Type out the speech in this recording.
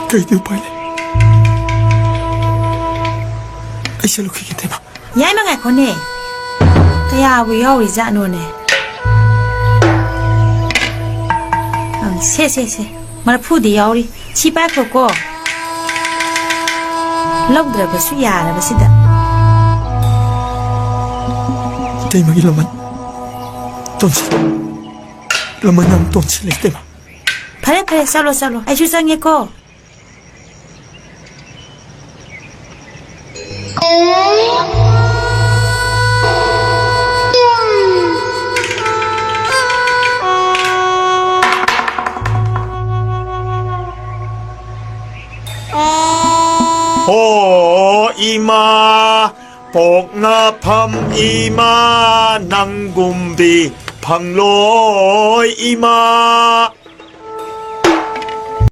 그래도 빨리 아이샤로 그게 대박 야이망아 거네 그야 위여리자 노네 세세세 말 푸디 여리 치바코고 럭드라버수 야라버시다 대박이 러만 돈치 러만 남 돈치 내 대박 파레 살로 아이슈상예코 이마 복나팜 이마 낭굼비 방로 이마